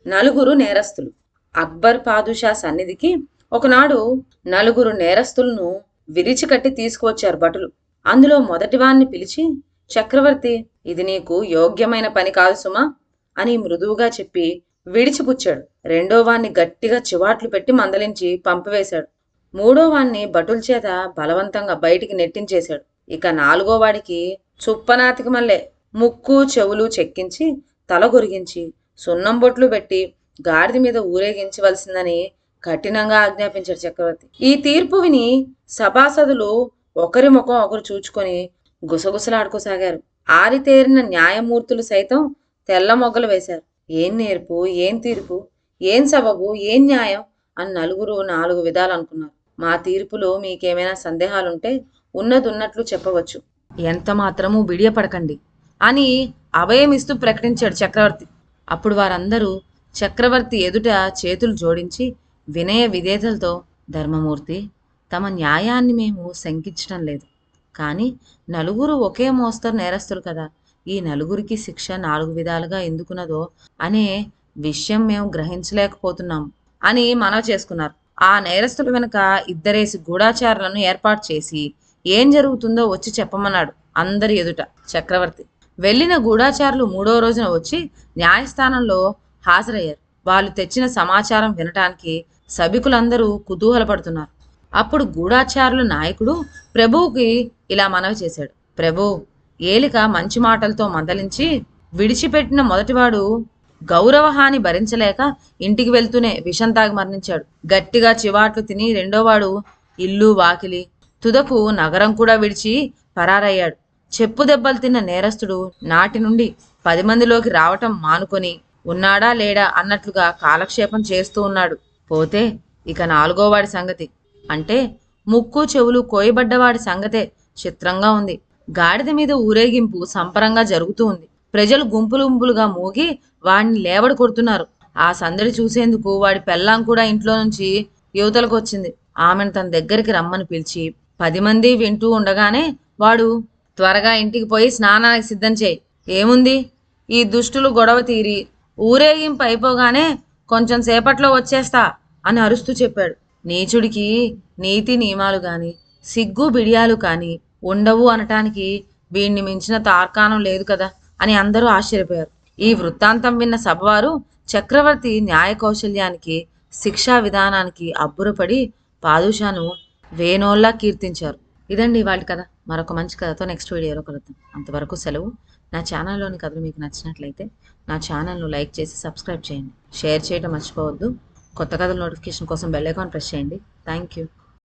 నలుగురు నేరస్తులు. అక్బర్ పాదుషా సన్నిధికి ఒకనాడు నలుగురు నేరస్తులను విరిచికట్టి తీసుకువచ్చారు భటులు. అందులో మొదటివాణ్ణి పిలిచి, చక్రవర్తి, ఇది నీకు యోగ్యమైన పని కాదు సుమా అని మృదువుగా చెప్పి విడిచిపుచ్చాడు. రెండోవాణ్ణి గట్టిగా చివాట్లు పెట్టి మందలించి పంపివేశాడు. మూడోవాణ్ణి భటుల చేత బలవంతంగా బయటికి నెట్టించేశాడు. ఇక నాలుగోవాడికి చుప్పనాతికి మల్లె ముక్కు చెవులు చెక్కించి తల గొరిగించి సున్నం బొట్లు పెట్టి గాడిద మీద ఊరేగించవలసిందని కఠినంగా ఆజ్ఞాపించాడు చక్రవర్తి. ఈ తీర్పు విని సభాసదులు ఒకరి ముఖం ఒకరు చూచుకొని గుసగుసలాడుకోసాగారు. ఆరితేరిన న్యాయమూర్తులు సైతం తెల్ల మొగ్గలు వేశారు. ఏం నేర్పు, ఏం తీర్పు, ఏం సబబు, ఏం న్యాయం అని నలుగురు నాలుగు విధాలు అనుకున్నారు. మా తీర్పులో మీకేమైనా సందేహాలుంటే ఉన్నదున్నట్లు చెప్పవచ్చు, ఎంత మాత్రమూ బిడియపడకండి అని అభయమిస్తూ ప్రకటించాడు చక్రవర్తి. అప్పుడు వారందరూ చక్రవర్తి ఎదుట చేతులు జోడించి వినయ విధేయతలతో, ధర్మమూర్తి, తమ న్యాయాన్ని మేము శంకించడం లేదు, కానీ నలుగురు ఒకే మోస్తరు నేరస్తులు కదా, ఈ నలుగురికి శిక్ష 4 విధాలుగా ఎందుకున్నదో అనే విషయం మేము గ్రహించలేకపోతున్నాం అని మనవి చేసుకున్నారు. ఆ నేరస్తుల వెనుక 2 గూఢాచారులను ఏర్పాటు చేసి ఏం జరుగుతుందో వచ్చి చెప్పమన్నాడు అందరి ఎదుట చక్రవర్తి. వెళ్ళిన గూఢాచారులు 3వ రోజున వచ్చి న్యాయస్థానంలో హాజరయ్యారు. వాళ్ళు తెచ్చిన సమాచారం వినటానికి సభికులందరూ కుతూహలపడుతున్నారు. అప్పుడు గూఢాచారుల నాయకుడు ప్రభువుకి ఇలా మనవి చేశాడు. ప్రభు, ఏలిక మంచి మాటలతో మందలించి విడిచిపెట్టిన మొదటివాడు గౌరవహాని భరించలేక ఇంటికి వెళ్తూనే విషం తాగి మరణించాడు. గట్టిగా చివాట్లు తిని రెండోవాడు ఇల్లు వాకిలి తుదకు నగరం కూడా విడిచి పరారయ్యాడు. చెప్పు దెబ్బలు తిన్న నేరస్తుడు నాటి నుండి 10 మందిలోకి రావటం మానుకొని ఉన్నాడా లేడా అన్నట్లుగా కాలక్షేపం చేస్తూ ఉన్నాడు. పోతే ఇక 4గోవాడి సంగతి, అంటే ముక్కు చెవులు కోయబడ్డవాడి సంగతే చిత్రంగా ఉంది. గాడిద మీద ఊరేగింపు సంపరంగా జరుగుతూ ఉంది. ప్రజలు గుంపులు గుంపులుగా మూగి వాడిని లేవడి కొడుతున్నారు. ఆ సందడి చూసేందుకు వాడి పెళ్ళాం కూడా ఇంట్లో నుంచి యువతలకు వచ్చింది. ఆమెను తన దగ్గరికి రమ్మని పిలిచి 10 మంది వింటూ ఉండగానే వాడు, త్వరగా ఇంటికి పోయి స్నానానికి సిద్ధం చేయి, ఏముంది, ఈ దుష్టులు గొడవ తీరి ఊరేగింపు అయిపోగానే కొంచెం సేపట్లో వచ్చేస్తా అని అరుస్తూ చెప్పాడు. నీచుడికి నీతి నియమాలు గాని సిగ్గు బిడియాలు కాని ఉండవు అనటానికి వీణ్ణి మించిన తార్కాణం లేదు కదా అని అందరూ ఆశ్చర్యపోయారు. ఈ వృత్తాంతం విన్న సభవారు చక్రవర్తి న్యాయ కౌశల్యానికి శిక్షా విధానానికి అబ్బురపడి పాదుషాను వేనోల్లా కీర్తించారు. ఇదండి వాళ్ళ కథ. మరొక మంచి కథతో నెక్స్ట్ వీడియోలో కలుద్దాం. అంతవరకు సెలవు. నా ఛానల్లోని కథలు మీకు నచ్చినట్లయితే నా ఛానల్ను లైక్ చేసి సబ్స్క్రైబ్ చేయండి. షేర్ చేయడం మర్చిపోవద్దు. కొత్త కథల నోటిఫికేషన్ కోసం బెల్ ఐకాన్ ప్రెస్ చేయండి. Thank you.